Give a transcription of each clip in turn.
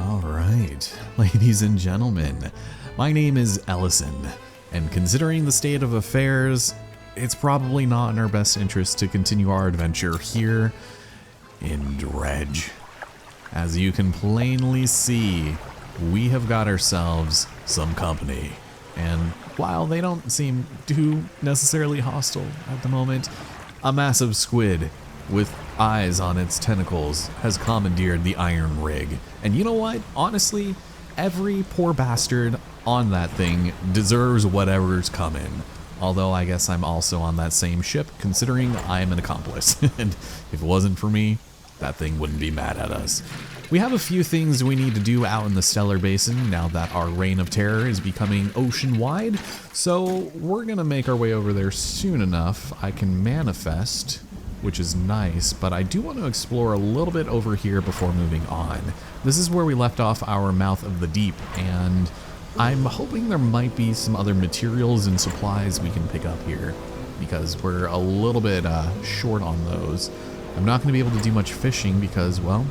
All right, ladies and gentlemen, my name is Ellison, and considering the state of affairs, it's probably not in our best interest to continue our adventure here in Dredge. As you can plainly see, we have got ourselves some company, and while they don't seem too necessarily hostile at the moment, a massive squid with eyes on its tentacles has commandeered the iron rig. And you know what? Honestly, every poor bastard on that thing deserves whatever's coming. Although I guess I'm also on that same ship, considering I'm an accomplice. And if it wasn't for me, that thing wouldn't be mad at us. We have a few things we need to do out in the Stellar Basin now that our reign of terror is becoming ocean-wide. So we're gonna make our way over there soon enough. I can manifest, which is nice, but I do want to explore a little bit over here before moving on. This is where we left off our Mouth of the Deep, and I'm hoping there might be some other materials and supplies we can pick up here, because we're a little bit short on those. I'm not going to be able to do much fishing because, well,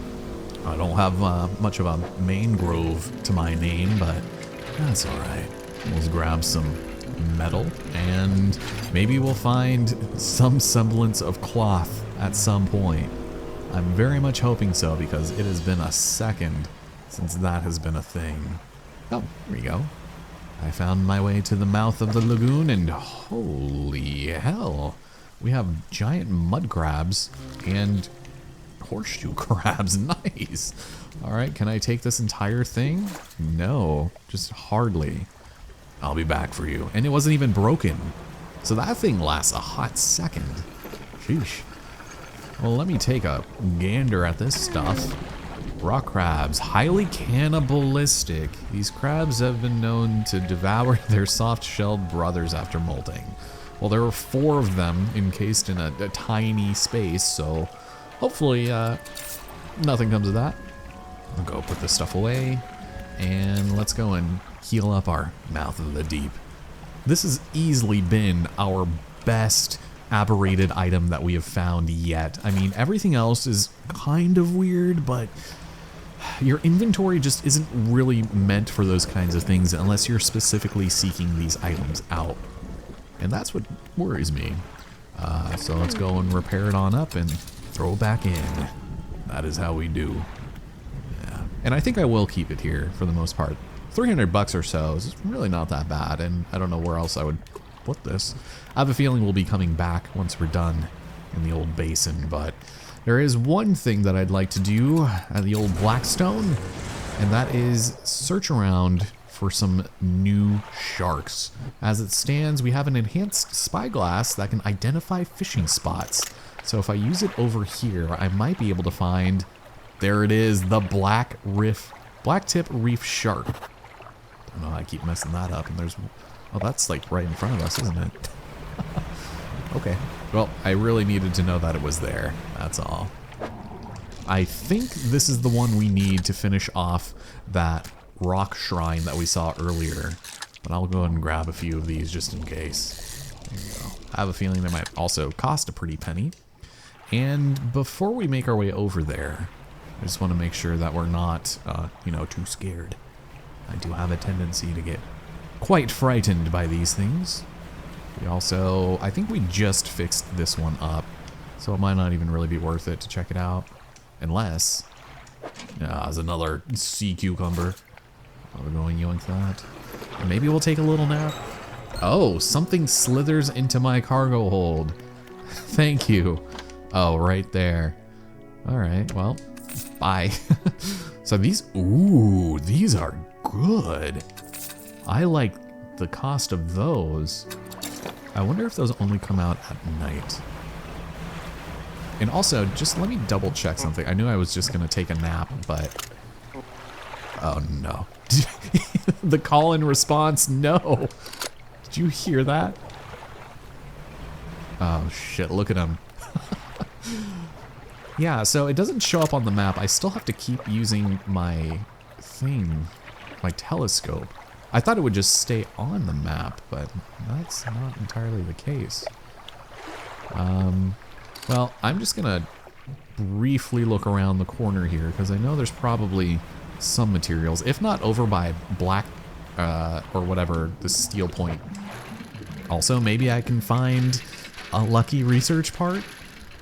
I don't have much of a mangrove to my name, but that's alright. We'll grab some metal, and maybe we'll find some semblance of cloth at some point. I'm very much hoping so, because it has been a second since that has been a thing. Oh, here we go. I found my way to the mouth of the lagoon, and holy hell, we have giant mud crabs and horseshoe crabs. Nice. Alright, can I take this entire thing? No, just hardly. I'll be back for you. And it wasn't even broken. So that thing lasts a hot second. Sheesh. Well, let me take a gander at this stuff. Rock crabs, highly cannibalistic. These crabs have been known to devour their soft-shelled brothers after molting. Well, there were 4 of them encased in a tiny space, so hopefully nothing comes of that. I'll go put this stuff away, and let's go and heal up our Mouth of the Deep. This has easily been our best aberrated item that we have found yet. I mean, everything else is kind of weird, but your inventory just isn't really meant for those kinds of things unless you're specifically seeking these items out. And that's what worries me. So let's go and repair it on up and throw it back in. That is how we do. Yeah. And I think I will keep it here for the most part. $300 or so is really not that bad, and I don't know where else I would put this. I have a feeling we'll be coming back once we're done in the old basin, but there is one thing that I'd like to do at the old Blackstone, and that is search around for some new sharks. As it stands, we have an enhanced spyglass that can identify fishing spots. So if I use it over here, I might be able to find, there it is, the blacktip reef shark. I don't know, I keep messing that up, and there's, oh, that's like right in front of us, isn't it? Okay, well, I really needed to know that it was there, that's all. I think this is the one we need to finish off that rock shrine that we saw earlier, but I'll go ahead and grab a few of these just in case. There you go. I have a feeling they might also cost a pretty penny. And before we make our way over there, I just want to make sure that we're not, too scared. I do have a tendency to get quite frightened by these things. We also, I think we just fixed this one up, so it might not even really be worth it to check it out. Unless, there's another sea cucumber. We're going to yoink that. And maybe we'll take a little nap. Oh, something slithers into my cargo hold. Thank you. Oh, right there. All right, well, bye. So these are good. I like the cost of those. I wonder if those only come out at night. And also, just let me double check something. I knew I was just gonna take a nap, but... Oh no. The call and response, no. Did you hear that? Oh shit, look at him. Yeah, so it doesn't show up on the map. I still have to keep using my thing, my telescope. I thought it would just stay on the map, but that's not entirely the case. Well, I'm just gonna briefly look around the corner here, because I know there's probably some materials, if not over by black or whatever, the steel point. Also, maybe I can find a lucky research part.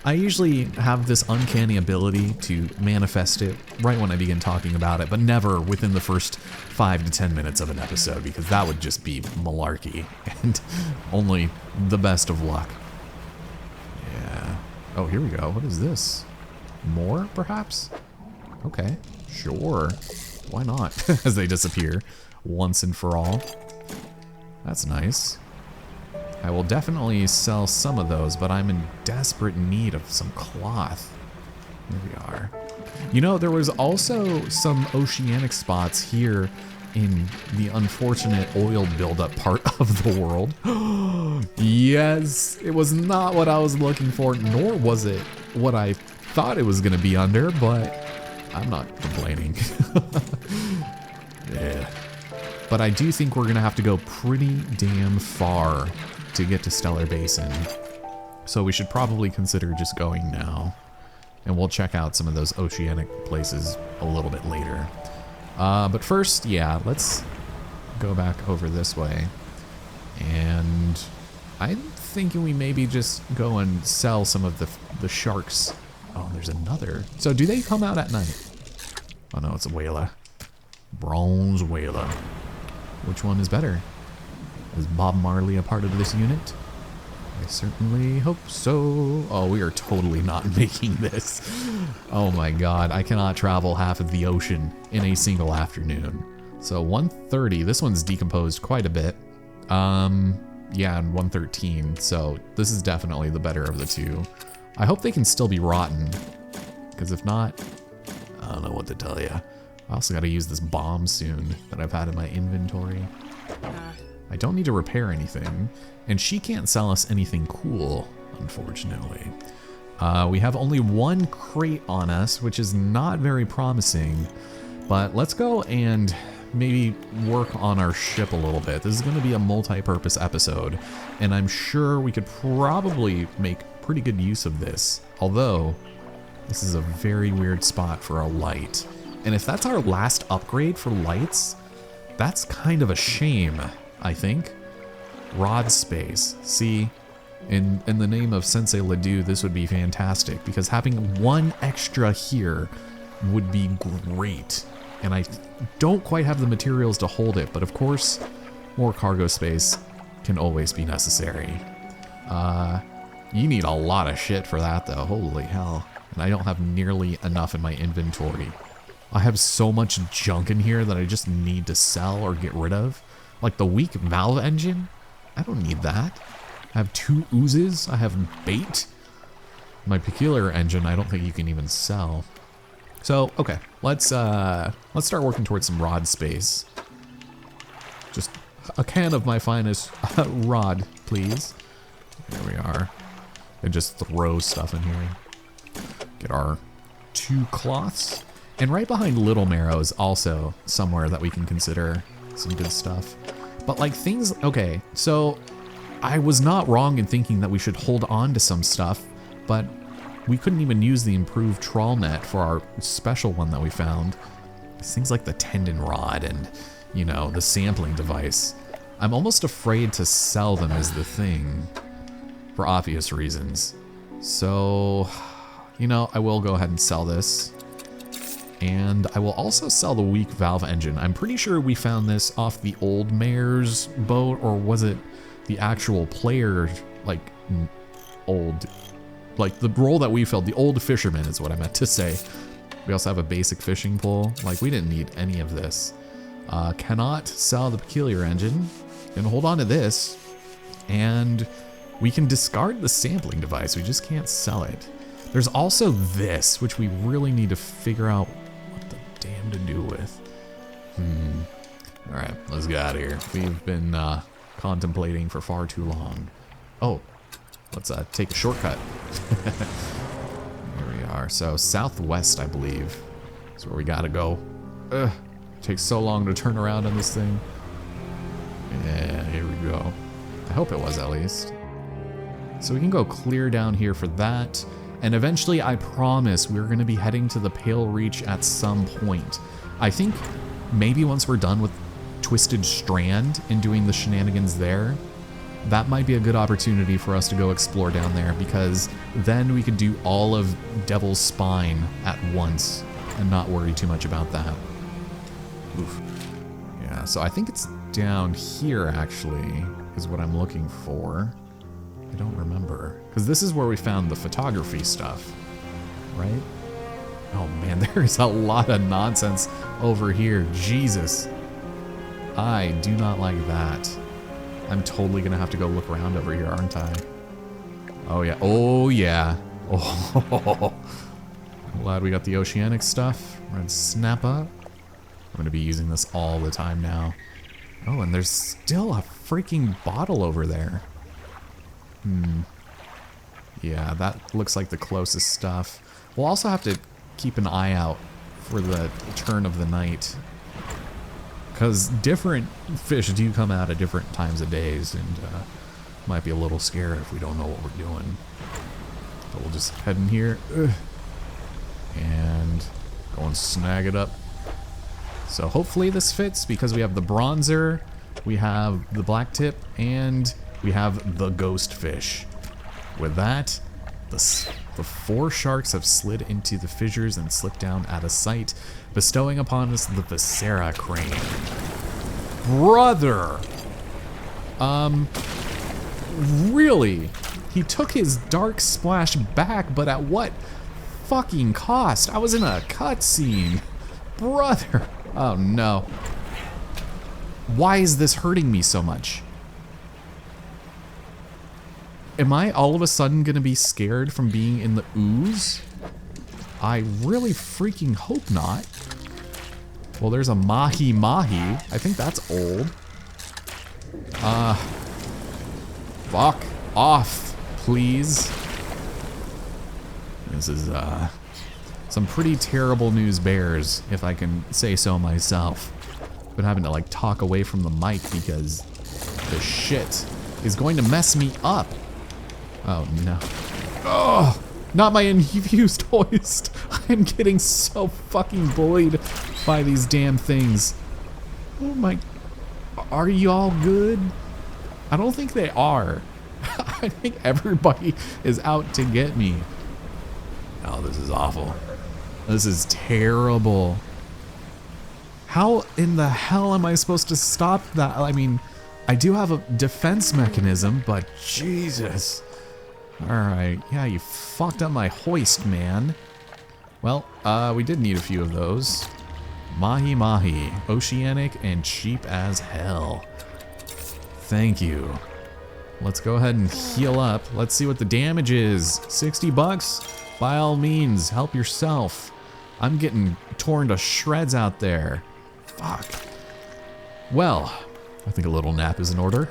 I usually have this uncanny ability to manifest it right when I begin talking about it, but never within the first 5 to 10 minutes of an episode, because that would just be malarkey and only the best of luck. Yeah. Oh, here we go. What is this? More, perhaps? Okay, sure. Why not? As they disappear once and for all. That's nice. I will definitely sell some of those, but I'm in desperate need of some cloth. Here we are. You know, there was also some oceanic spots here in the unfortunate oil buildup part of the world. Yes, it was not what I was looking for, nor was it what I thought it was going to be under, but I'm not complaining. Yeah. But I do think we're going to have to go pretty damn far to get to Stellar Basin. So we should probably consider just going now. And we'll check out some of those oceanic places a little bit later. But first, yeah, let's go back over this way. And I'm thinking we maybe just go and sell some of the sharks. Oh, there's another. So do they come out at night? Oh no, it's a whaler. Bronze whaler. Which one is better? Is Bob Marley a part of this unit? I certainly hope so. Oh, we are totally not making this. Oh my god, I cannot travel half of the ocean in a single afternoon. So 130, this one's decomposed quite a bit. Yeah, and 113, so this is definitely the better of the two. I hope they can still be rotten, because if not, I don't know what to tell you. I also got to use this bomb soon that I've had in my inventory. I don't need to repair anything, and she can't sell us anything cool, unfortunately. We have only one crate on us, which is not very promising, but let's go and maybe work on our ship a little bit. This is going to be a multi-purpose episode, and I'm sure we could probably make pretty good use of this, although this is a very weird spot for a light. And if that's our last upgrade for lights, that's kind of a shame, I think. Rod space. See, in the name of Sensei Ledoux, this would be fantastic, because having one extra here would be great. And I don't quite have the materials to hold it, but of course, more cargo space can always be necessary. You need a lot of shit for that though, holy hell. And I don't have nearly enough in my inventory. I have so much junk in here that I just need to sell or get rid of. Like the weak valve engine, I don't need that. I have 2 oozes, I have bait. My peculiar engine, I don't think you can even sell. So, okay, let's start working towards some rod space. Just a can of my finest rod, please. There we are. And just throw stuff in here. Get our 2 cloths. And right behind Little Marrow is also somewhere that we can consider some good stuff. But like things, okay, so I was not wrong in thinking that we should hold on to some stuff, but we couldn't even use the improved trawl net for our special one that we found. Things like the tendon rod and, you know, the sampling device. I'm almost afraid to sell them as the thing for obvious reasons. So, you know, I will go ahead and sell this. And I will also sell the weak valve engine. I'm pretty sure we found this off the old mayor's boat, or was it the actual player, like, old, like the role that we filled, the old fisherman is what I meant to say. We also have a basic fishing pole. Like, we didn't need any of this. Cannot sell the peculiar engine. Gonna hold on to this. And we can discard the sampling device. We just can't sell it. There's also this, which we really need to figure out what the damn to do with. All right, let's get out of here. We've been contemplating for far too long. Oh, let's take a shortcut. Here we are. So southwest, I believe, is where we gotta go. Ugh, takes so long to turn around on this thing. Yeah, here we go. I hope it was at least. So we can go clear down here for that. And eventually, I promise, we're going to be heading to the Pale Reach at some point. I think maybe once we're done with Twisted Strand and doing the shenanigans there, that might be a good opportunity for us to go explore down there, because then we could do all of Devil's Spine at once and not worry too much about that. Oof. Yeah, so I think it's down here actually is what I'm looking for. I don't remember, because this is where we found the photography stuff, right? Oh man, there's a lot of nonsense over here. Jesus. I do not like that. I'm totally gonna have to go look around over here, aren't I? Oh yeah, oh yeah. Oh, I'm glad we got the oceanic stuff. Red Snapper. I'm gonna be using this all the time now. Oh, and there's still a freaking bottle over there. Yeah, that looks like the closest stuff. We'll also have to keep an eye out for the turn of the night, because different fish do come out at different times of days, and might be a little scary if we don't know what we're doing. But we'll just head in here and go and snag it up. So hopefully this fits, because we have the bronzer, we have the black tip, and we have the ghost fish. With that, the 4 sharks have slid into the fissures and slipped down out of sight, bestowing upon us the Viscera crane. Brother! Really? He took his dark splash back, but at what fucking cost? I was in a cutscene. Brother! Oh no. Why is this hurting me so much? Am I all of a sudden gonna be scared from being in the ooze? I really freaking hope not. Well, there's a mahi mahi. I think that's old. Fuck off, please. This is, some pretty terrible news bears, if I can say so myself. Been having to, like, talk away from the mic because the shit is going to mess me up. Oh, no. Oh, not my infused hoist. I'm getting so fucking bullied by these damn things. Oh my, are you all good? I don't think they are. I think everybody is out to get me. Oh, this is awful. This is terrible. How in the hell am I supposed to stop that? I mean, I do have a defense mechanism, but Jesus. Alright, yeah, you fucked up my hoist, man. Well, we did need a few of those. Mahi mahi, oceanic and cheap as hell. Thank you. Let's go ahead and heal up. Let's see what the damage is. 60 bucks? By all means, help yourself. I'm getting torn to shreds out there. Fuck. Well, I think a little nap is in order.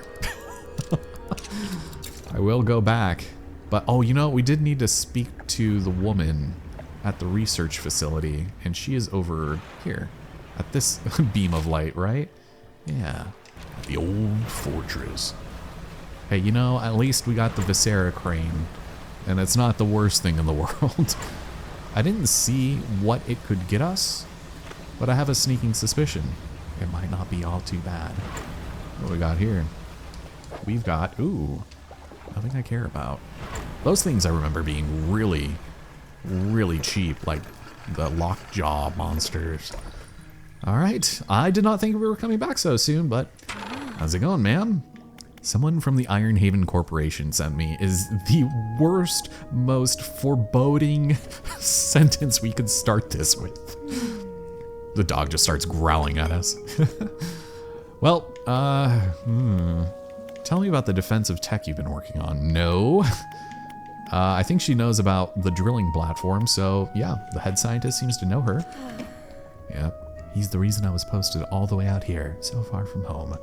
I will go back. But, oh, you know, we did need to speak to the woman at the research facility, and she is over here at this beam of light, right? Yeah, at the old fortress. Hey, you know, at least we got the Viscera crane, and it's not the worst thing in the world. I didn't see what it could get us, but I have a sneaking suspicion it might not be all too bad. What do we got here? We've got, ooh, nothing I care about. Those things I remember being really, really cheap, like the lockjaw monsters. All right, I did not think we were coming back so soon, but how's it going, ma'am? Someone from the Iron Haven Corporation sent me is the worst, most foreboding sentence we could start this with. The dog just starts growling at us. Well, tell me about the defensive tech you've been working on. No. I think she knows about the drilling platform, so yeah, the head scientist seems to know her. Yep, he's the reason I was posted all the way out here, so far from home.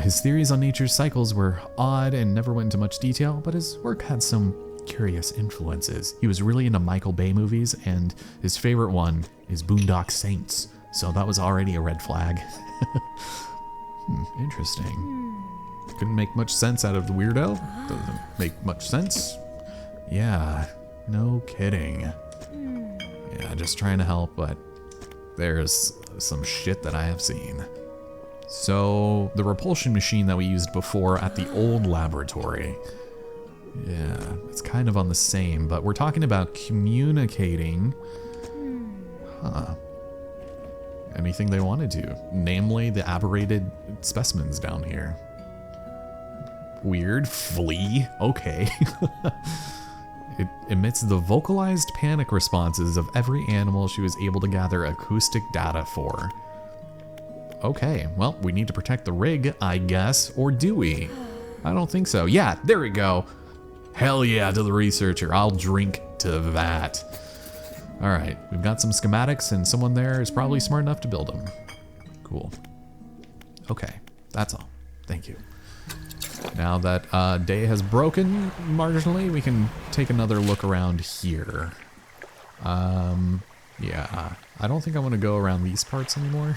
His theories on nature's cycles were odd and never went into much detail, but his work had some curious influences. He was really into Michael Bay movies, and his favorite one is Boondock Saints, so that was already a red flag. Interesting. Couldn't make much sense out of the weirdo. Doesn't make much sense. Yeah, no kidding. Yeah, just trying to help, but There's some shit that I have seen. So, the repulsion machine that we used before at the old laboratory. Yeah, it's kind of on the same, but we're talking about communicating. Huh. Anything they wanted to, namely the aberrated specimens down here. Weird. Flea. Okay. It emits the vocalized panic responses of every animal she was able to gather acoustic data for. Okay, well, we need to protect the rig, I guess, or do we? I don't think so. Yeah, there we go. Hell yeah to the researcher. I'll drink to that. All right, we've got some schematics and someone there is probably smart enough to build them. Cool. Okay, that's all. Thank you. Now that day has broken marginally, we can take another look around here. Yeah, I don't think I want to go around these parts anymore.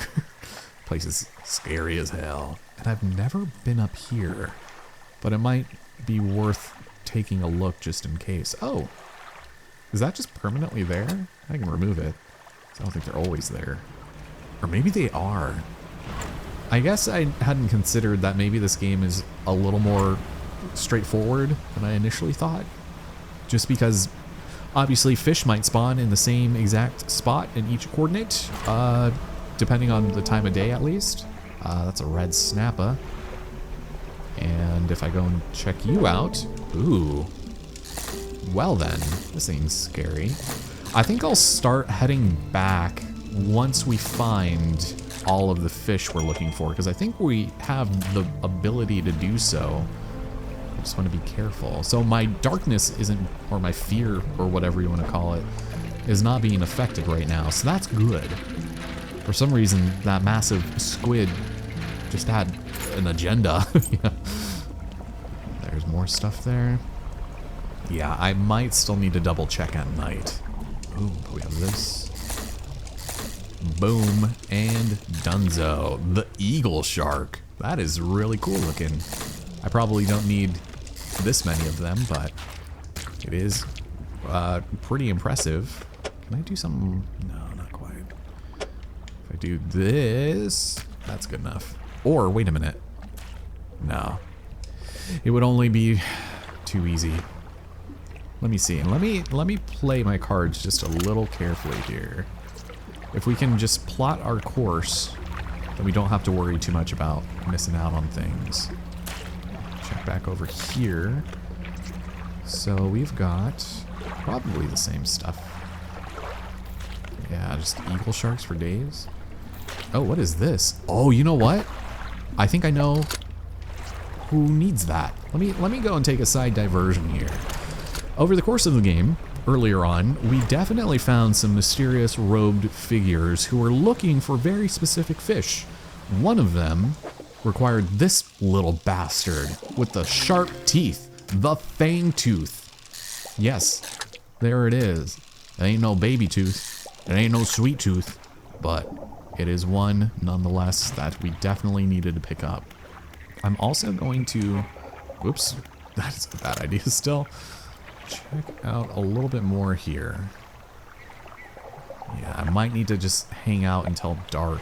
Place is scary as hell. And I've never been up here, but it might be worth taking a look just in case. Oh, is that just permanently there? I can remove it. I don't think they're always there. Or maybe they are. I guess I hadn't considered that maybe this game is a little more straightforward than I initially thought. Just because obviously fish might spawn in the same exact spot in each coordinate, depending on the time of day at least. That's a red snapper. And if I go and check you out, ooh. Well then, this thing's scary. I think I'll start heading back once we find all of the fish we're looking for, because I think we have the ability to do so. I just want to be careful. So my darkness isn't, or my fear, or whatever you want to call it, is not being affected right now, so that's good. For some reason, that massive squid just had an agenda. Yeah. There's more stuff there. Yeah, I might still need to double check at night. Ooh, we have this. Boom, and dunzo. The eagle shark. That is really cool looking. I probably don't need this many of them, but it is pretty impressive. Can I do something? No, not quite. If I do this, that's good enough. Or, wait a minute. No. It would only be too easy. Let me see, and let me play my cards just a little carefully here. If we can just plot our course, then we don't have to worry too much about missing out on things. Check back over here. So we've got probably the same stuff. Yeah, just eagle sharks for days. Oh, what is this? Oh, you know what? I think I know who needs that. Let me go and take a side diversion here. Over the course of the game, earlier on, we definitely found some mysterious robed figures who were looking for very specific fish. One of them required this little bastard with the sharp teeth, the fang tooth. Yes, there it is. It ain't no baby tooth, it ain't no sweet tooth, but it is one nonetheless that we definitely needed to pick up. I'm also going to, whoops, that is a bad idea still. Check out a little bit more here. Yeah, I might need to just hang out until dark.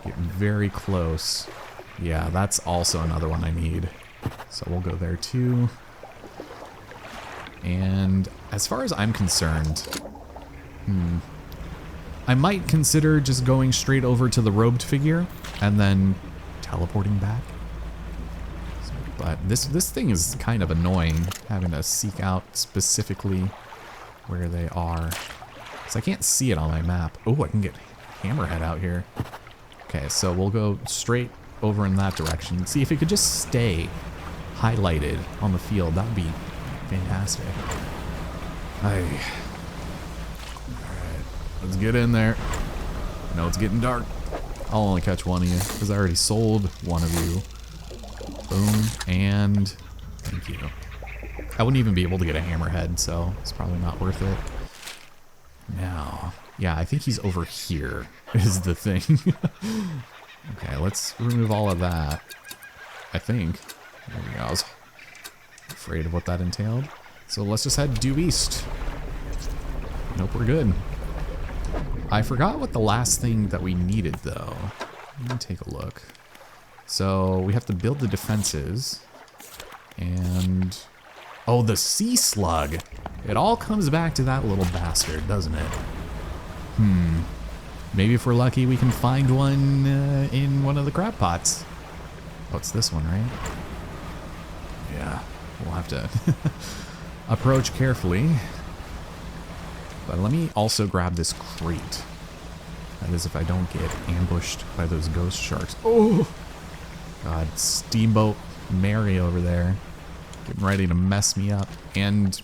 Get very close. Yeah, that's also another one I need. So we'll go there too. And as far as I'm concerned, I might consider just going straight over to the robed figure and then teleporting back. But this thing is kind of annoying, having to seek out specifically where they are. So I can't see it on my map. Oh, I can get Hammerhead out here. Okay, so we'll go straight over in that direction. See if it could just stay highlighted on the field. That would be fantastic. Alright, let's get in there. I know it's getting dark. I'll only catch one of you, because I already sold one of you. Boom, and thank you. I wouldn't even be able to get a hammerhead, so it's probably not worth it. Now, yeah, I think he's over here, is the thing. Okay, let's remove all of that. I think. There we go. I was afraid of what that entailed. So let's just head due east. Nope, we're good. I forgot what the last thing that we needed, though. Let me take a look. So we have to build the defenses. And... oh, the sea slug. It all comes back to that little bastard, doesn't it? Maybe if we're lucky, we can find one in one of the crab pots. Oh, it's this one, right? Yeah, we'll have to approach carefully. But let me also grab this crate. That is if I don't get ambushed by those ghost sharks. Oh! God, Steamboat Mary over there. Getting ready to mess me up. And...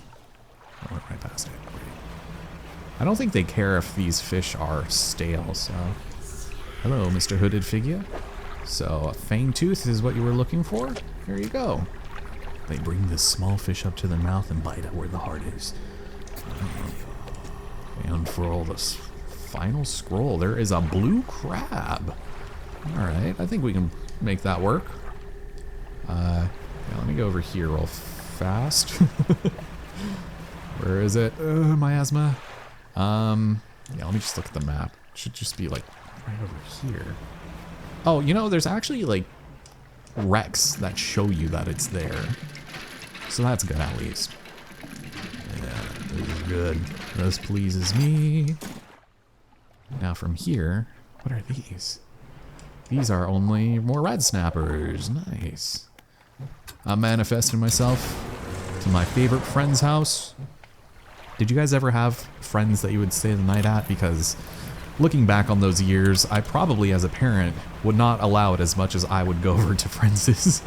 I went right past it. I don't think they care if these fish are stale, so... hello, Mr. Hooded Figure. So, a fang tooth is what you were looking for? Here you go. They bring this small fish up to their mouth and bite it where the heart is. And for all this final scroll, there is a blue crab. Alright, I think we can make that work. Yeah, let me go over here real fast. Where is it? My asthma. Yeah, let me just look at the map. It should just be like right over here. Oh, you know, there's actually like wrecks that show you that it's there. So that's good at least. Yeah, this is good. This pleases me. Now from here, what are these? These are only more red snappers. Nice. I'm manifesting myself to my favorite friend's house. Did you guys ever have friends that you would stay the night at? Because looking back on those years, I probably as a parent would not allow it as much as I would go over to friends'. It's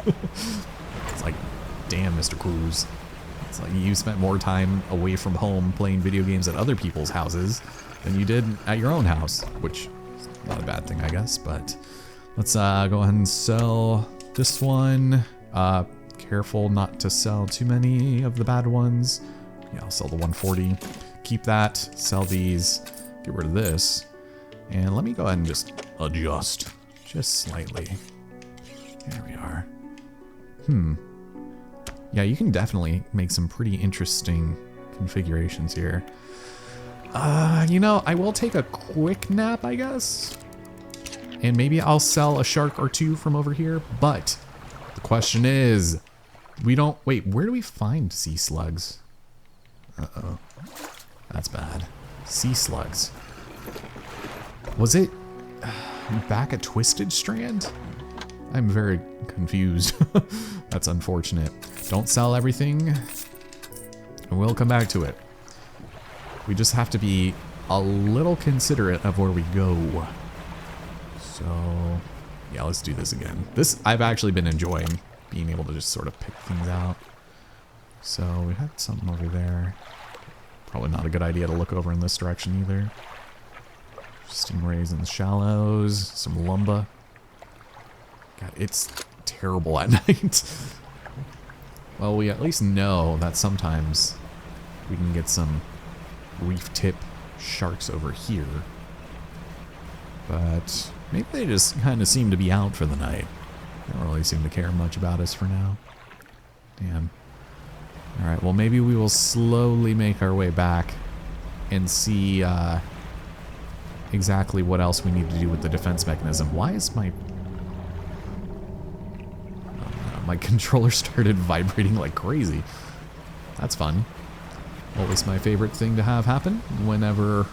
like, damn, Mr. Cruz. It's like you spent more time away from home playing video games at other people's houses than you did at your own house, which is not a bad thing, I guess, but let's go ahead and sell this one. Careful not to sell too many of the bad ones. Yeah, I'll sell the 140. Keep that, sell these, get rid of this. And let me go ahead and just adjust, just slightly. There we are. Yeah, you can definitely make some pretty interesting configurations here. You know, I will take a quick nap, I guess. And maybe I'll sell a shark or two from over here, but the question is, wait, where do we find sea slugs? Uh-oh. That's bad. Sea slugs. Was it back at Twisted Strand? I'm very confused. That's unfortunate. Don't sell everything. And we'll come back to it. We just have to be a little considerate of where we go. So, yeah, let's do this again. This, I've actually been enjoying being able to just sort of pick things out. So, we had something over there. Probably not a good idea to look over in this direction either. Stingrays in the shallows, some lumber. God, it's terrible at night. Well, we at least know that sometimes we can get some reef tip sharks over here. But maybe they just kind of seem to be out for the night. They don't really seem to care much about us for now. Damn. Alright, well maybe we will slowly make our way back and see exactly what else we need to do with the defense mechanism. Why is my... oh no, my controller started vibrating like crazy. That's fun. Always my favorite thing to have happen whenever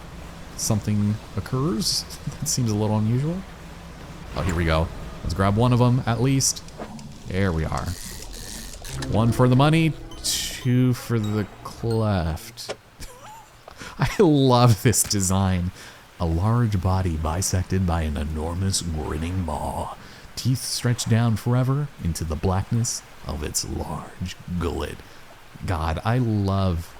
something occurs. That seems a little unusual. Oh, here we go. Let's grab one of them at least. There we are. One for the money, two for the cleft. I love this design. A large body bisected by an enormous grinning maw. Teeth stretched down forever into the blackness of its large gullet. God, I love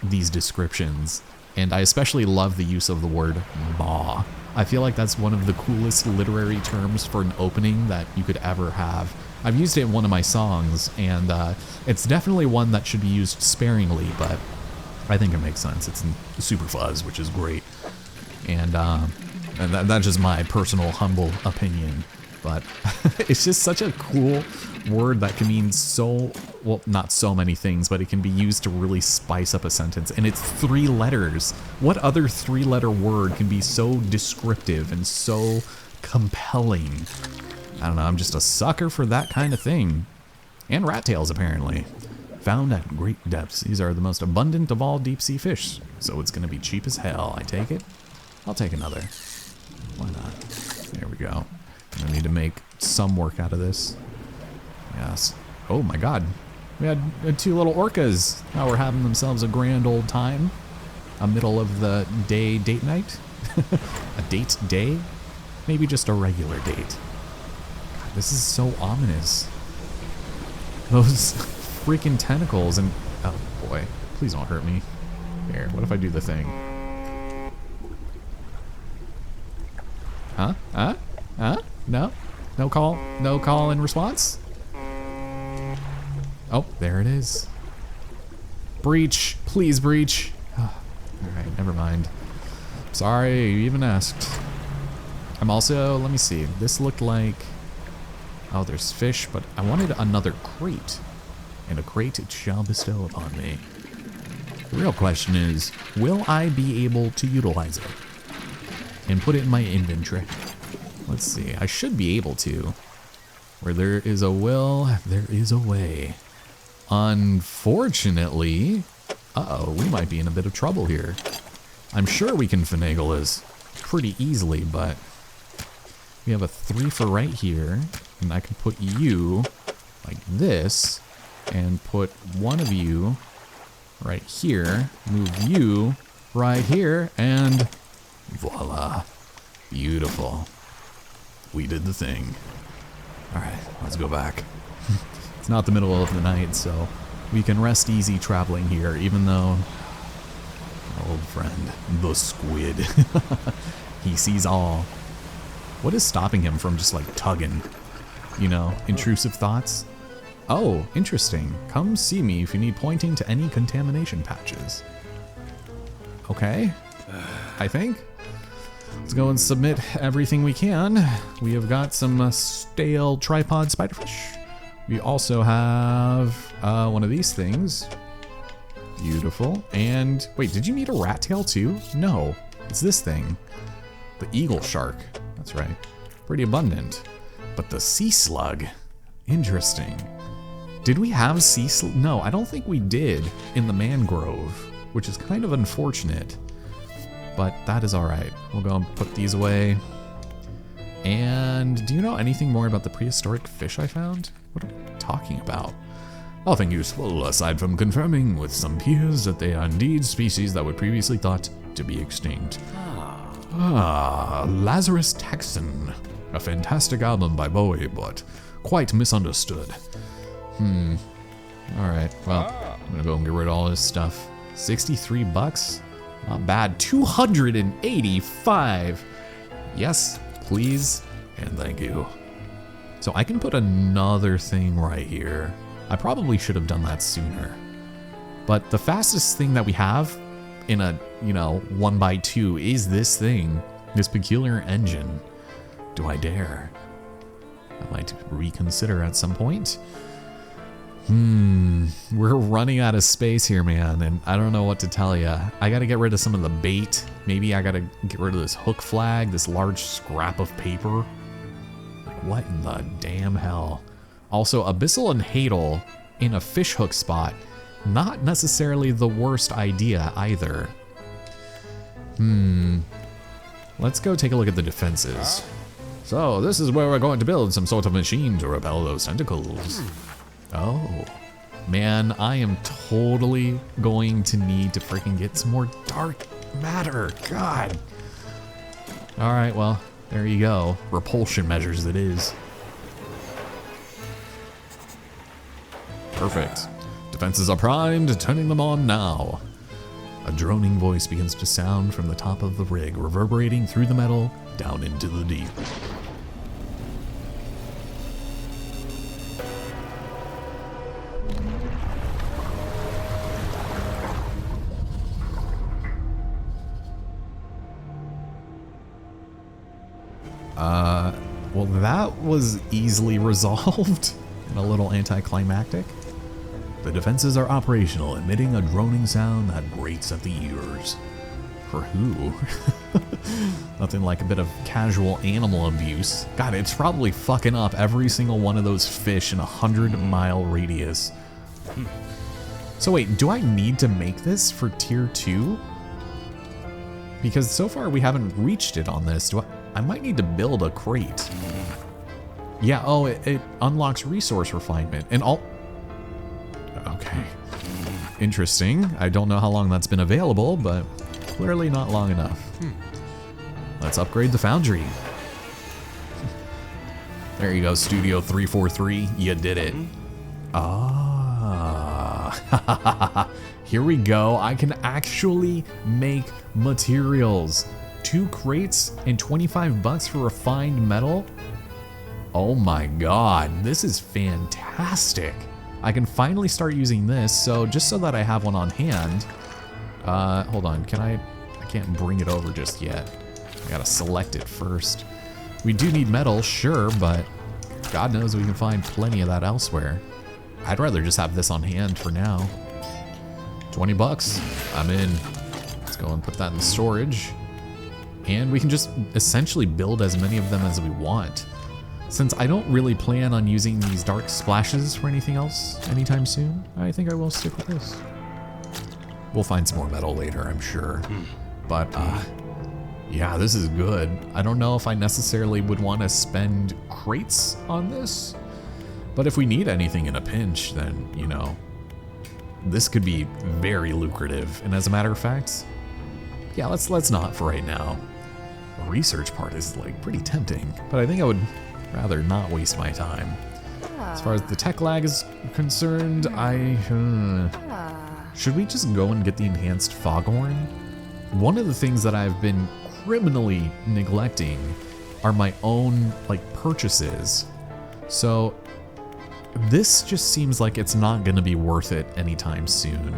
these descriptions. And I especially love the use of the word maw. I feel like that's one of the coolest literary terms for an opening that you could ever have. I've used it in one of my songs, and it's definitely one that should be used sparingly, but I think it makes sense. It's in Super Fuzz, which is great. And that's just my personal humble opinion. But it's just such a cool word that can mean so well, not so many things, but it can be used to really spice up a sentence. And it's 3 letters. What other 3-letter word can be so descriptive and so compelling? I don't know, I'm just a sucker for that kind of thing. And rat tails, apparently. Found at great depths. These are the most abundant of all deep sea fish. So it's gonna be cheap as hell, I take it. I'll take another. Why not? There we go. I need to make some work out of this. Yes. Oh my god. We had 2 little orcas. Now we're having themselves a grand old time. A middle of the day date night. A date day? Maybe just a regular date. God, this is so ominous. Those freaking tentacles and... Oh boy. Please don't hurt me. Here, what if I do the thing? Huh? Huh? Huh? No? No call? No call in response? Oh, there it is. Breach. Please breach. Alright, never mind. Sorry, you even asked. I'm also, let me see. This looked like... Oh, there's fish, but I wanted another crate. And a crate it shall bestow upon me. The real question is, will I be able to utilize it? And put it in my inventory? Let's see, I should be able to. Where there is a will, there is a way. Unfortunately, uh-oh, we might be in a bit of trouble here. I'm sure we can finagle this pretty easily, but we have a 3 for right here, and I can put you like this, and put one of you right here, move you right here, and voila. Beautiful. We did the thing. Alright, let's go back. It's not the middle of the night, so we can rest easy traveling here, even though our old friend, the squid, he sees all. What is stopping him from just like tugging? You know, intrusive thoughts? Oh, interesting. Come see me if you need pointing to any contamination patches. Okay, I think. Let's go and submit everything we can. We have got some stale tripod spiderfish. We also have one of these things. Beautiful. And wait, did you need a rat tail too? No, it's this thing. The eagle shark. That's right. Pretty abundant. But the sea slug. Interesting. Did we have sea slug? No, I don't think we did in the mangrove, which is kind of unfortunate. But that is alright. We'll go and put these away. And do you know anything more about the prehistoric fish I found? What are we talking about? Nothing useful, aside from confirming with some peers that they are indeed species that were previously thought to be extinct. Lazarus Texan. A fantastic album by Bowie, but quite misunderstood. Alright, well, I'm gonna go and get rid of all this stuff. 63 bucks? Not bad. 285! Yes, please, and thank you. So I can put another thing right here. I probably should have done that sooner. But the fastest thing that we have in a, 1x2 is this thing. This peculiar engine. Do I dare? I might reconsider at some point. We're running out of space here, man, and I don't know what to tell you. I gotta get rid of some of the bait. Maybe I gotta get rid of this hook flag, this large scrap of paper. Like, what in the damn hell? Also, abyssal and hadal in a fishhook spot. Not necessarily the worst idea either. Let's go take a look at the defenses. So, this is where we're going to build some sort of machine to repel those tentacles. Oh, man, I am totally going to need to freaking get some more dark matter. God. All right, well, there you go. Repulsion measures it is. Perfect. Defenses are primed, turning them on now. A droning voice begins to sound from the top of the rig, reverberating through the metal down into the deep. Well, that was easily resolved and a little anticlimactic. The defenses are operational, emitting a droning sound that grates at the ears. For who? Nothing like a bit of casual animal abuse. God, it's probably fucking up every single one of those fish in a 100-mile radius. So wait, do I need to make this for tier 2? Because so far we haven't reached it on this. I might need to build a crate. Yeah, oh, it unlocks resource refinement and all. Okay. Interesting. I don't know how long that's been available, but clearly not long enough. Let's upgrade the foundry. There you go, Studio 343. You did it. Ah. Here we go. I can actually make materials. 2 crates and 25 bucks for refined metal. Oh my god, this is fantastic. I can finally start using this, so just so that I have one on hand. Hold on, I can't bring it over just yet. I gotta select it first. We do need metal, sure, but God knows we can find plenty of that elsewhere. I'd rather just have this on hand for now. 20 bucks, I'm in. Let's go and put that in storage. And we can just essentially build as many of them as we want. Since I don't really plan on using these dark splashes for anything else anytime soon, I think I will stick with this. We'll find some more metal later, I'm sure. But, yeah, this is good. I don't know if I necessarily would want to spend crates on this, but if we need anything in a pinch, then, you know, this could be very lucrative. And as a matter of fact, yeah, let's not for right now. The research part is, like, pretty tempting, but I think I would rather not waste my time. As far as the tech lag is concerned, should we just go and get the enhanced foghorn? One of the things that I've been criminally neglecting are my own, like, purchases. So this just seems like it's not going to be worth it anytime soon.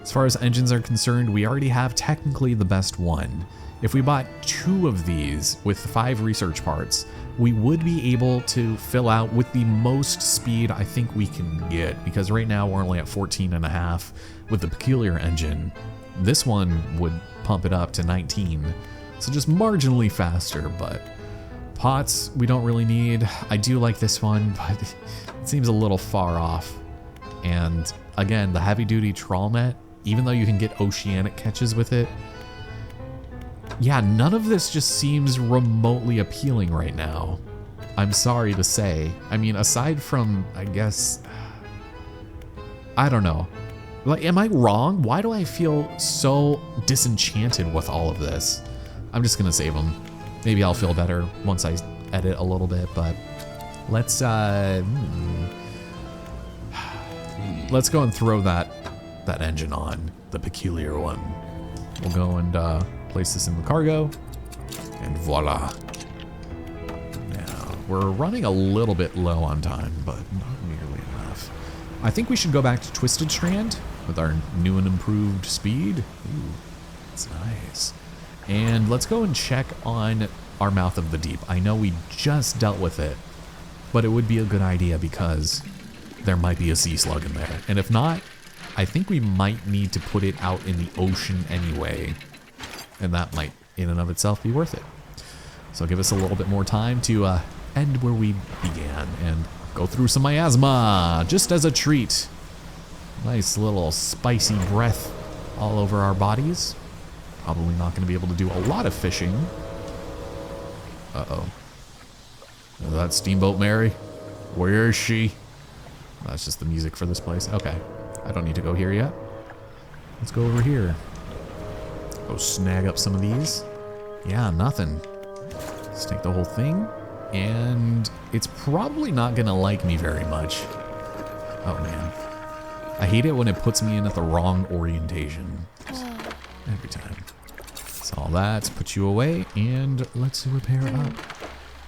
As far as engines are concerned, we already have technically the best one. If we bought 2 of these with 5 research parts, we would be able to fill out with the most speed I think we can get, because right now we're only at 14.5 with the peculiar engine. This one would pump it up to 19, so just marginally faster, but pots we don't really need. I do like this one, but it seems a little far off. And again, the heavy-duty trawl net, even though you can get oceanic catches with it, yeah, none of this just seems remotely appealing right now. I'm sorry to say. I mean, aside from, I guess, I don't know. Like, am I wrong? Why do I feel so disenchanted with all of this? I'm just gonna save them. Maybe I'll feel better once I edit a little bit, but let's go and throw that engine on, the peculiar one. We'll go and place this in the cargo, and voila. Now, we're running a little bit low on time, but not nearly enough. I think we should go back to Twisted Strand with our new and improved speed. Ooh, that's nice. And let's go and check on our Mouth of the Deep. I know we just dealt with it, but it would be a good idea because there might be a sea slug in there. And if not, I think we might need to put it out in the ocean anyway. And that might, in and of itself, be worth it. So give us a little bit more time to end where we began and go through some miasma, just as a treat. Nice little spicy breath all over our bodies. Probably not going to be able to do a lot of fishing. Uh-oh. Is that Steamboat Mary? Where is she? That's just the music for this place. Okay. I don't need to go here yet. Let's go over here. Go snag up some of these. Yeah, nothing. Let's take the whole thing. And it's probably not gonna like me very much. Oh man. I hate it when it puts me in at the wrong orientation. Every time. So all that, let's put you away and let's repair up.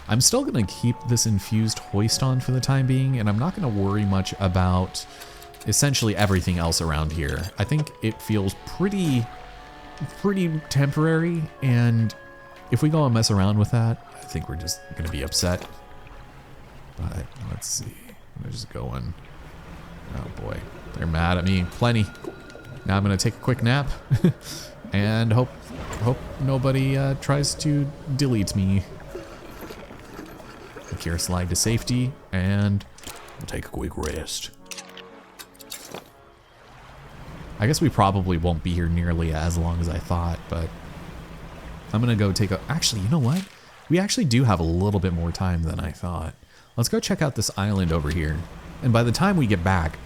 I'm still gonna keep this infused hoist on for the time being, and I'm not gonna worry much about essentially everything else around here. I think it feels pretty temporary, and if we go and mess around with that, I think we're just gonna be upset. But let's see. I'm just going Oh boy, they're mad at me. Plenty. Now I'm gonna take a quick nap and hope nobody tries to delete me. Look here, slide to safety, and we'll take a quick rest. I guess we probably won't be here nearly as long as I thought, but I'm gonna go take a... Actually, you know what? We actually do have a little bit more time than I thought. Let's go check out this island over here. And by the time we get back,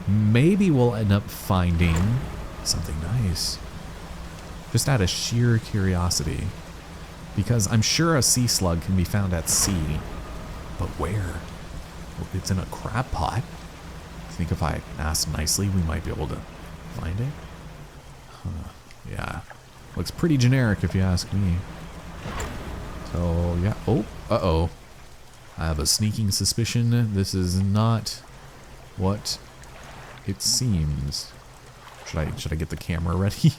maybe we'll end up finding something nice. Just out of sheer curiosity. Because I'm sure a sea slug can be found at sea. But where? Well, it's in a crab pot. I think if I ask nicely, we might be able to find it. Huh. Yeah. Looks pretty generic if you ask me. So, yeah. Oh, uh-oh. I have a sneaking suspicion this is not what it seems. Should I get the camera ready?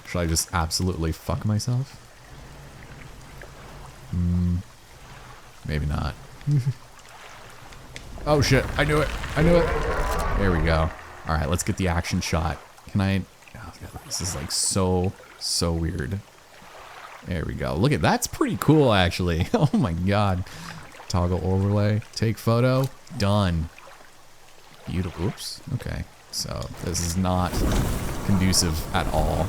Should I just absolutely fuck myself? Maybe not. Oh shit, I knew it. I knew it. There we go. All right, let's get the action shot. Can I? Oh God, this is like so weird. There we go. Look at that's pretty cool actually. Oh my God. Toggle overlay, take photo, done. Beautiful. Oops. Okay. So this is not conducive at all.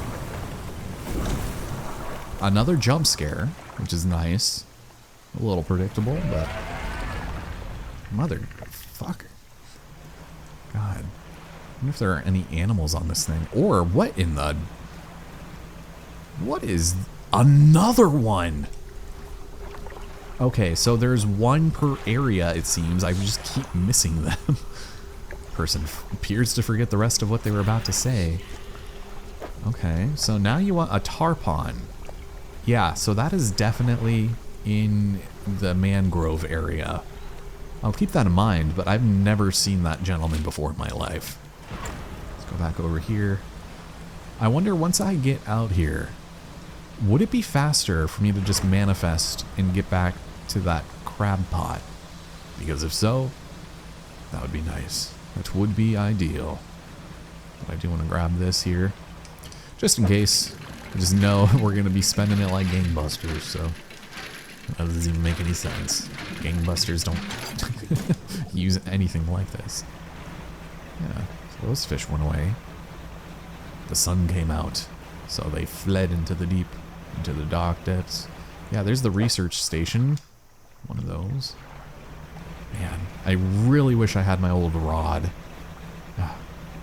Another jump scare, which is nice. A little predictable, but motherfucker. God. I wonder if there are any animals on this thing. Or what in the... What is... Another one! Okay, so there's one per area, it seems. I just keep missing them. Person appears to forget the rest of what they were about to say. Okay, so now you want a tarpon. Yeah, so that is definitely in the mangrove area. I'll keep that in mind, but I've never seen that gentleman before in my life. Let's go back over here. I wonder, once I get out here, would it be faster for me to just manifest and get back to that crab pot? Because if so, that would be nice. That would be ideal. But I do want to grab this here, just in case. I just know we're going to be spending it like gangbusters, so that doesn't even make any sense. Gangbusters don't use anything like this. Yeah, so those fish went away. The sun came out, so they fled into the deep, into the dark depths. Yeah, there's the research station. One of those. Man, I really wish I had my old rod.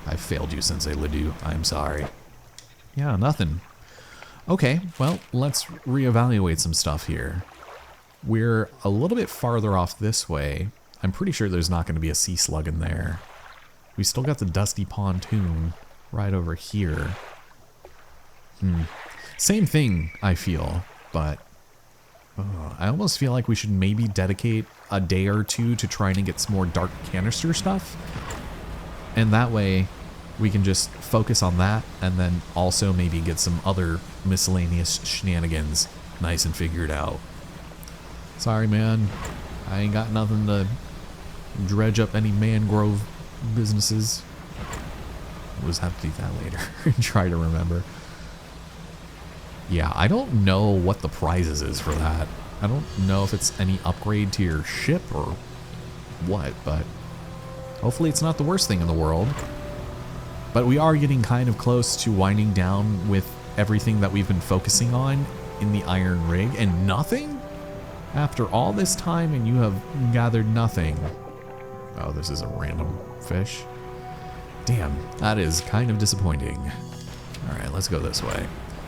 I failed you, Sensei Ledoux. I'm sorry. Yeah, nothing. Okay, well, let's reevaluate some stuff here. We're a little bit farther off this way. I'm pretty sure there's not going to be a sea slug in there. We still got the dusty pontoon right over here. Same thing, I feel, but I almost feel like we should maybe dedicate a day or two to trying to get some more dark canister stuff. And that way we can just focus on that and then also maybe get some other miscellaneous shenanigans nice and figured out. Sorry, man. I ain't got nothing to dredge up any mangrove businesses. We'll just have to do that later and try to remember. Yeah, I don't know what the prizes is for that. I don't know if it's any upgrade to your ship or what, but hopefully it's not the worst thing in the world. But we are getting kind of close to winding down with everything that we've been focusing on in the iron rig, and nothing? After all this time and you have gathered nothing. Oh, this is a random fish. Damn, that is kind of disappointing. All right, let's go this way.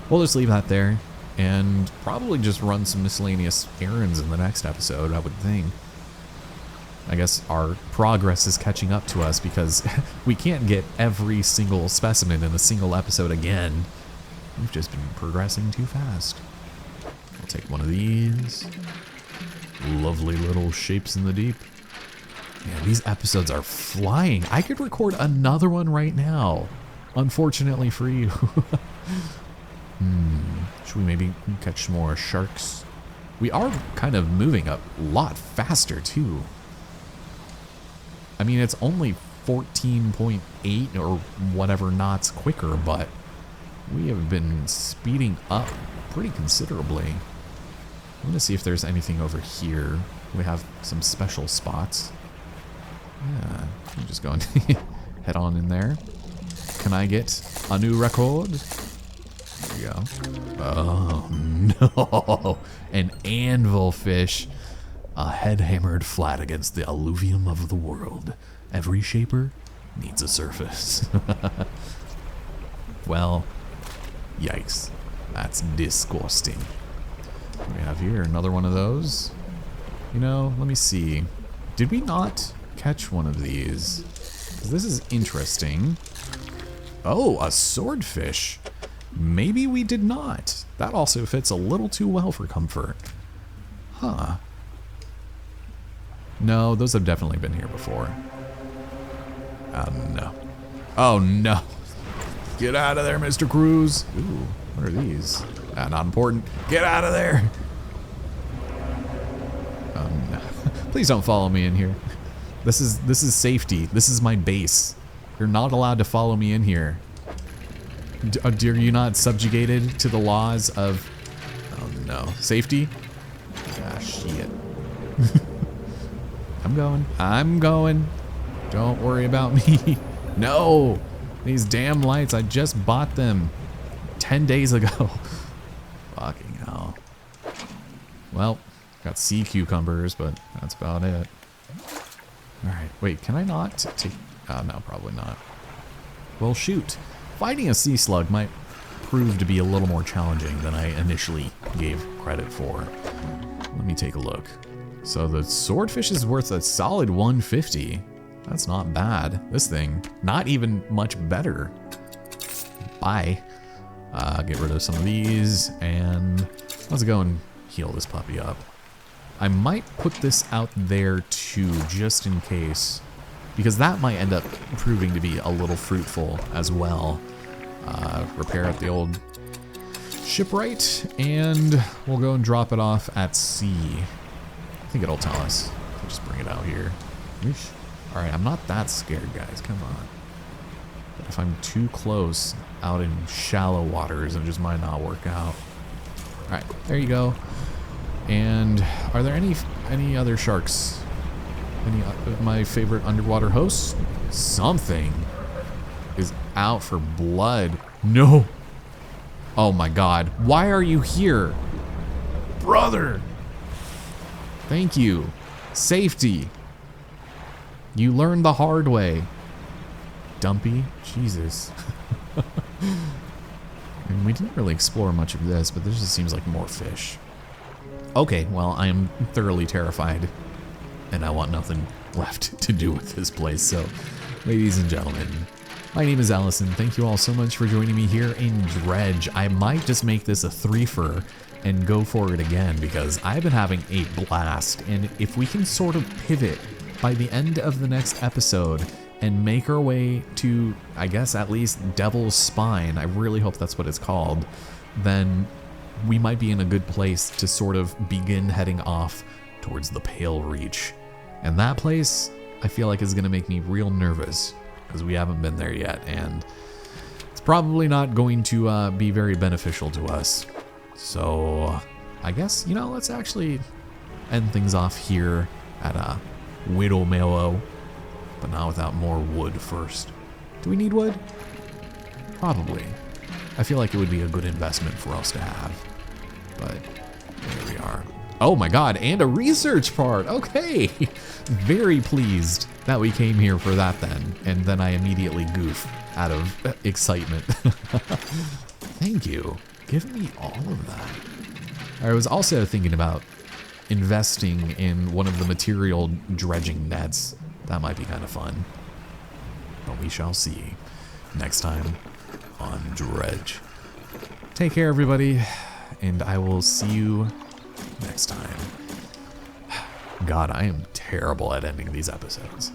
We'll just leave that there and probably just run some miscellaneous errands in the next episode, I would think. I guess our progress is catching up to us because we can't get every single specimen in a single episode again. We've just been progressing too fast. I'll take one of these. Lovely little shapes in the deep. Man, these episodes are flying. I could record another one right now. Unfortunately for you. Should we maybe catch some more sharks? We are kind of moving a lot faster too. I mean, it's only 14.8 or whatever knots quicker, but we have been speeding up pretty considerably. I'm gonna see if there's anything over here. We have some special spots. Yeah, I'm just going to head on in there. Can I get a new record? There you go. Oh no, an anvil fish. A head hammered flat against the alluvium of the world. Every shaper needs a surface. Well, yikes. That's disgusting. What do we have here? Another one of those? You know, let me see. Did we not catch one of these? 'Cause this is interesting. Oh, a swordfish. Maybe we did not. That also fits a little too well for comfort. Huh. No, those have definitely been here before. No. Oh no. Get out of there, Mr. Cruz. Ooh, what are these? Not important. Get out of there. Oh no. Please don't follow me in here. This is safety. This is my base. You're not allowed to follow me in here. Are you not subjugated to the laws of... Oh no. Safety? Ah, shit. I'm going. Don't worry about me. No! These damn lights, I just bought them 10 days ago. Fucking hell. Well, got sea cucumbers, but that's about it. Alright, wait, can I not take... Oh, no, probably not. Well, shoot. Fighting a sea slug might prove to be a little more challenging than I initially gave credit for. Let me take a look. So the swordfish is worth a solid 150. That's not bad. This thing, not even much better. Bye. Get rid of some of these, and let's go and heal this puppy up. I might put this out there too, just in case, because that might end up proving to be a little fruitful as well. Repair at the old shipwright, and we'll go and drop it off at sea. I think it'll tell us. I'll just bring it out here. Alright, I'm not that scared, guys. Come on. But if I'm too close out in shallow waters, it just might not work out. Alright, there you go. And are there any other sharks? Any of my favorite underwater hosts? Something is out for blood. No. Oh my god. Why are you here? Brother. Thank you. Safety. You learned the hard way. Dumpy? Jesus. And we didn't really explore much of this, but this just seems like more fish. Okay, well, I am thoroughly terrified, and I want nothing left to do with this place. So, ladies and gentlemen, my name is Allison. Thank you all so much for joining me here in Dredge. I might just make this a threefer and go for it again, because I've been having a blast, and if we can sort of pivot by the end of the next episode and make our way to, I guess, at least Devil's Spine, I really hope that's what it's called, then we might be in a good place to sort of begin heading off towards the Pale Reach. And that place, I feel like, is going to make me real nervous, because we haven't been there yet, and it's probably not going to be very beneficial to us. So, I guess, you know, let's actually end things off here at Widow Mellow, but not without more wood first. Do we need wood? Probably. I feel like it would be a good investment for us to have, but there we are. Oh my god, and a research part. Okay. Very pleased that we came here for that then, and then I immediately goof out of excitement. Thank you. Give me all of that. I was also thinking about investing in one of the material dredging nets. That might be kind of fun. But we shall see next time on Dredge. Take care, everybody, and I will see you next time. God, I am terrible at ending these episodes.